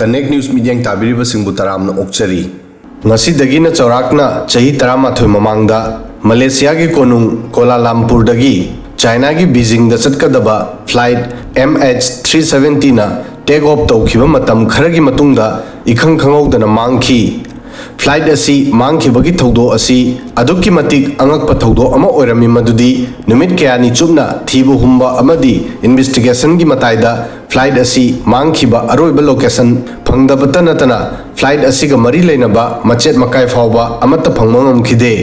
Connect News Media tabiriba singbu taramna okchari ngasi dagina chaurakna chahi 13 mamangda Malaysia gi konung Kuala Lumpur dagi China gi Beijing da chatkadaba flight MH370 na take off tawkhiba matam kharagi matungda ikhang khangawdana mangki flight asi mangkhibagi thawdo asi adukki matik angakpa thawdo ama oirami madudi numit kayani chupna thibu humba amadi investigation gi mataida flight asi mangkhiba aroiba location phangdabata natana flight asi ga mari leinaba machet makai fawba amata phangmangam khide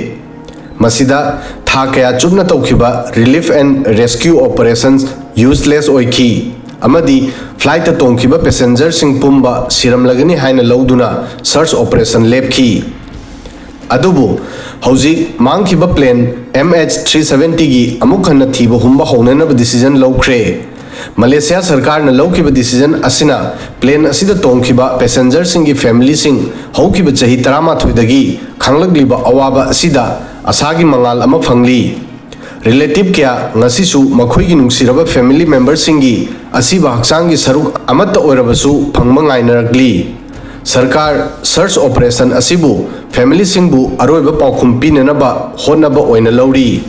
masida tha kaya chupna tawkhiba relief and rescue operations useless oiki amadi flight ta tongkhiba passenger sing pumba siram lagani haina lawduna search operation lepki adubu hauji mangkhiba plane MH370 gi amuk hanna thiba humba honana decision lawkhre Malaysia sarkar na lawkiba decision asina plane asida tongkhiba passenger singi family sing haukiba chahi 13 dagi khanglagliba awaba asida asagi mangal ama phangli relative kya ngasisu makhoigi nungsiraba family members singi asiba haksangi saruk amata oirabasu phangma ngainaragli sarkar search operation asibu family singbu aroiba paukhum pinanaba honaba oina lawri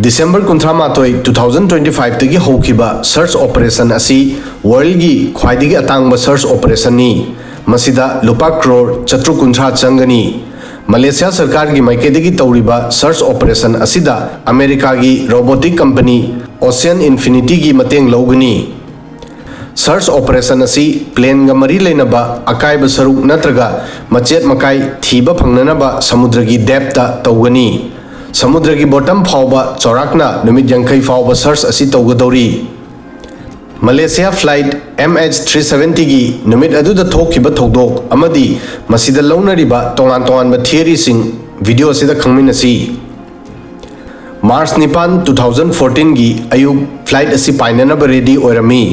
December 13 2025 tagi haukiba search operation asi world gi khwaidigi atangba search operation ni masida lupa crore chatru kunthra changani Malaysia sarkar gi maikedi tawriba search operation asida America gi robotic company Ocean Infinity gi mateng lawgani search operation asi plane ga mari leinaba akaiba saruk natraga machet makai thiba phangnanaba samudra gi depth ta tawgani samudra gi bottom phawba chorakna numit yankai phawba search asi tawgadori Malaysia flight MH370 gi numit aduda thokiba thodok amadi masida lawnariba tongan ba theory sing video asida khangminasi March 9 2014 gi ayuk flight asi painanaba ready oirami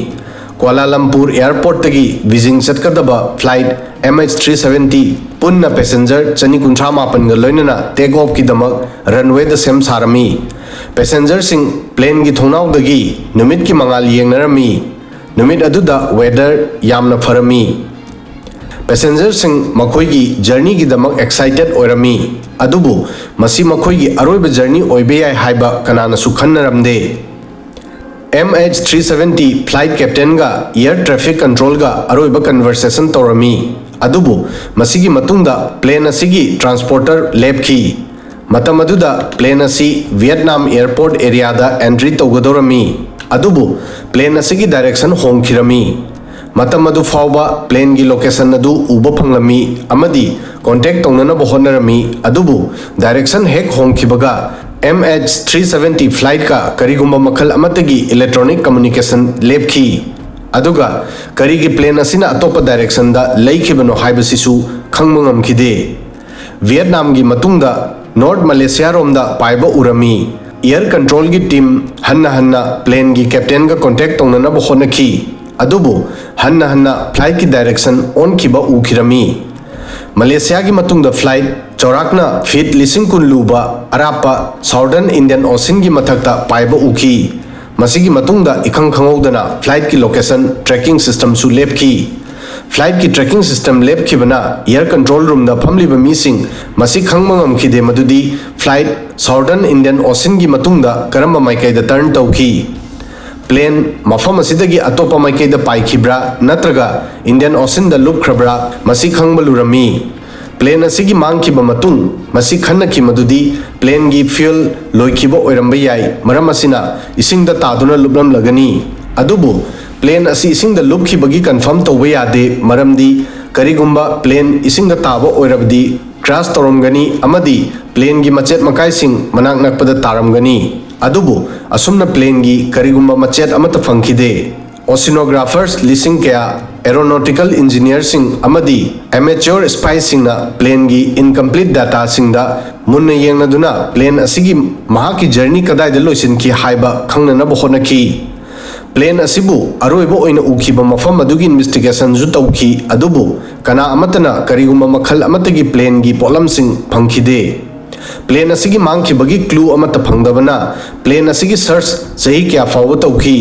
Kuala Lumpur airport tagi Beijing chatkadaba flight MH370 punna passenger chani kunthra mapan ga loinana take off ki damak runway da sem sarami passenger sing plane gi thonau dagi numit ki mangal yengnarami numit aduda weather yamna farami passenger sing makhoi gi journey gi damak excited oirami adubu masi makhoi gi aroiba journey oibe yai haiba kanana su khannaramde MH370 flight captain ga air traffic control ga aroiba conversation torami adubu masigi matungda plane asigi transporter lepki matam aduda plane asi Vietnam airport area da entry tawgadorami adubu plane asigi direction hongkhirami matam adu fawba plane gi location adu uba phanglami amadi contact tongnana bohonarami adubu direction hek hongkhibaga MH370 flight ka karigumba makhal amatagi electronic communication lepki aduga karigi plane asina atopa direction da leikhibano haibasisu khangmangam khide Vietnam gi matungda North Malaysia romda paiba urami air control gi team hanna plane gi captain ga contact tongnana bo honaki adubu hanna flight ki direction on kiba ukhirami Malaysia gi matungda flight chorakna feet lising kun luba arapa Southern Indian Ocean gi mathakta paiba uki masigi matungda ikhang khangawdana flight ki location tracking system su lepki flight ki tracking system lepki bana air control room da phamliba mising masi khangmangam khide madudi flight Southern Indian Ocean gi matungda karamba maikai da turn tawki plane mafam asidagi atopa maikai da paikhibra natraga Indian Ocean da loop khrabra masi khangbalurami plane asigi mangkhiba matung masi khannaki madudi plane gi fuel loikhiba oiramba yai maram asina isingda taduna luplam lagani adubu plane asi isingda lupkhibagi confirm tawba yade maramdi karigumba plane isingda taba oirabdi crash toromgani amadi plane gi machet makai sing manak nakpada taramgani adubu asumna plane gi karigumba machet amata phangkhide oceanographers lising kaya aeronautical engineers sing amadi amateur spy sing na plane gi incomplete data sing da munna yengna duna plane asigi mahaki journey kadai da loisin ki haiba khangna na bohonaki plane asibu aroibo oina ukhiba mafam adugi investigation ju tawki adubu kana amatana karigumba makhal amatagi plane gi polam sing phangkhide plane asigi mangkhibagi clue amata phangdabana plane asigi search chahi kya fawa tawki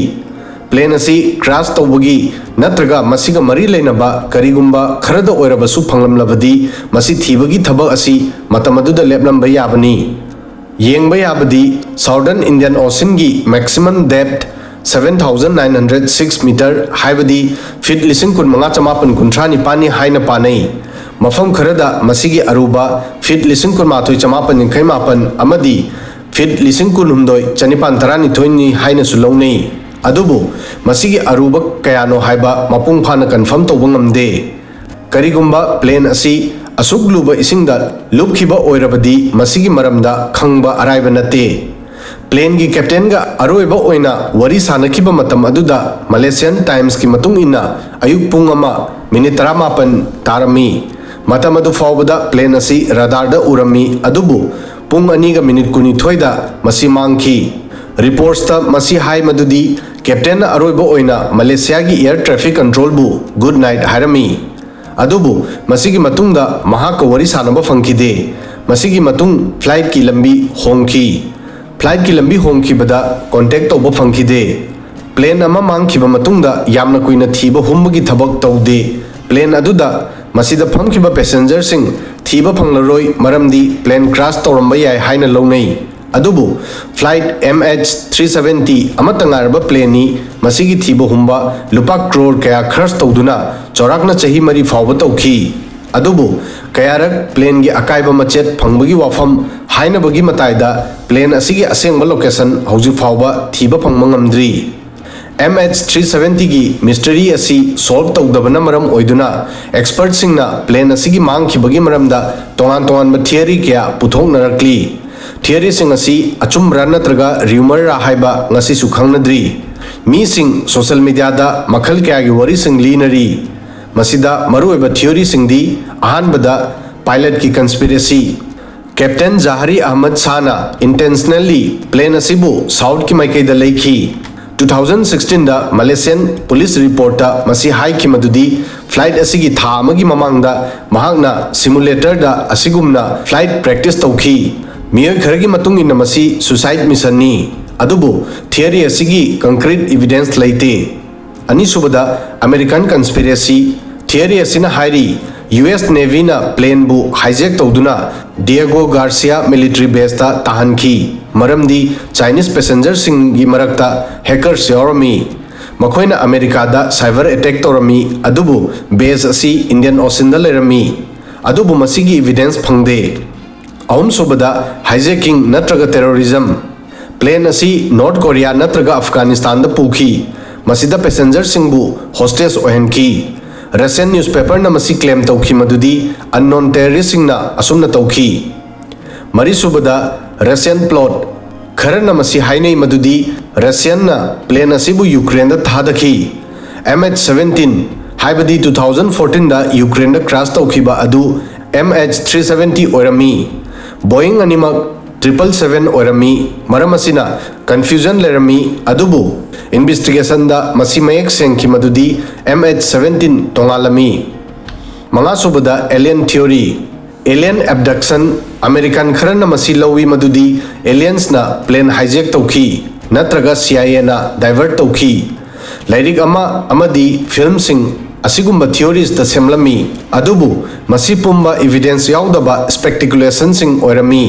plane asi crash tawbagi natraga masiga mari leinaba karigumba kharada oirabasu phanglamlabadi masi thibagi thabak asi matamaduda leplamba yabani yengba yabadi Southern Indian Ocean gi maximum depth 7,906 meter haibadi feet lising kun manga chamapan kuntrani pani haina panai mafam kharada masigi aruba feet lising kun mathoi chamapan yangkai mapan amadi feet lising kun humdoi chanipan tarani thoini haina sulaunei adubu masigi aruba kayano haiba mapung phana confirm tawba ngamde karigumba plane asi asugluba isingda lupkhiba oirabadi masigi maramda khangba araiba nate plane gi captain ga aroiba oina wari sanakhiba matam aduda Malaysian Times ki matung inna ayuk pung ama minute 38 tarami matam adu fawbada plane asi radar da urami adubu pung ani ga minute kuni thoida masi mangki reports ta masi hai madudi captain aroiba oina Malaysia gi air traffic control bu good night harami adubu masigi matungda mahaka wari sanaba fangkide masigi matung flight ki lambi hongki flight ki lambi hongki bada contact tawba fangkide plane ama mangkiba matungda yamna kuina thiba humbagi thabak tawde plane aduda masida phamkiba passenger sing thiba phanglaroi maramdi plane crash tawramba yai haina longnei adubu flight MH370 amatangarba plane ni masigi thiba humba lupa crore kaya crash tawduna chorakna chahi mari fawba tawki adubu kayarak plane gi akaiba machet phangbagi wafam haina bagi mataida plane asigi asengba location hauji fawba thiba phangma ngamdri MH370 gi mystery asi solve tawdabana maram oiduna expert singna plane asigi mangkhibagi maramda tongan ba theory kya puthoknarakli theory sing asi achumbra natraga rumor ra haiba ngasi su khangnadri mi sing social media da makhal kya gi wari sing linari masida maruiba theory sing di ahanbada pilot ki conspiracy Captain Zahari Ahmad Sana intentionally plane asibu south ki maikai da leikhi 2016 da Malaysian police report ta masi hai ki madudi flight asigi tha amagi mamangda mahakna simulator da asigumna flight practice tawki miyoi kharagi matung in masi suicide mission ni adubu theory asigi concrete evidence laite ani subada American conspiracy theory asina hairi US Navy na plane bu hijack tawduna Diego Garcia military base ta tahanki maramdi Chinese passenger sing gi marakta hackers yorami makoina America da cyber attack torami adubu base asi Indian Ocean da lerami adubu masigi evidence phangde ahum sobada hijacking natraga terrorism plane asi North Korea natraga Afghanistan da pukhi masida passenger sing bu hostage ohenki Russian newspaper na masi claim tawki madudi unknown terrorist singna asumna tawki mari subada Russian plot khara na masi hainei madudi Russian na plane asibu Ukraine da thadaki MH17 haibadi 2014 da Ukraine da crash tawkiba adu MH370 oirami Boeing animak 777 oirami maramasina confusion lerami adubu investigation da masi mayek sengki madudi MH17 tongalami manga subada alien theory alien abduction American kharana masi lawi madudi aliens na plane hijack tawki natraga CIA na divert tawki lairik amadi film sing asigumba theories da semlami adubu masi pumba evidence yaudaba speculation sing oirami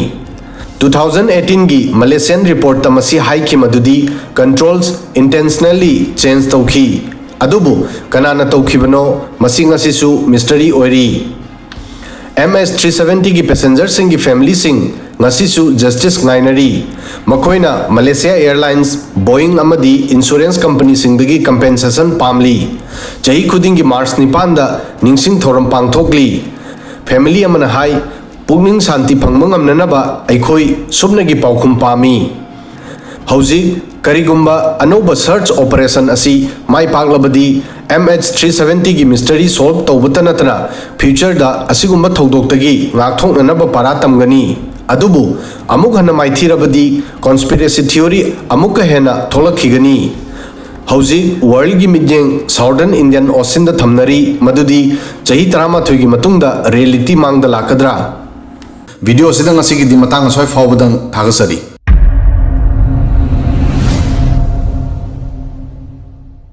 2018 gi Malaysian report ta masi hai ki madudi controls intentionally change tawki adubu kanana tawkibano masi ngasisu mystery oiri MH370 gi passenger sing gi family sing ngasisu justice ngainari makoina Malaysia Airlines Boeing amadi insurance company sing dagi compensation pamli chahi khuding gi March 9 da ningsing thoram pangthokli family amana hai pugning santi phangma ngamnanaba aikhoi subnagi paukhum pami hauji karigumba anoba search operation asi mai paglabadi MH370 gi mystery solve tawbatanatna future da asigumba thodok-tagi ngakthoknanaba paratamgani adubu amuk hana maithirabadi conspiracy theory amuk hena tholakhigani hauji world gi midyeng Southern Indian Ocean da thamnari madudi chahi 13 gi matungda reality mangda lakadra video sidang asigi di matang soi fawbadang thagasari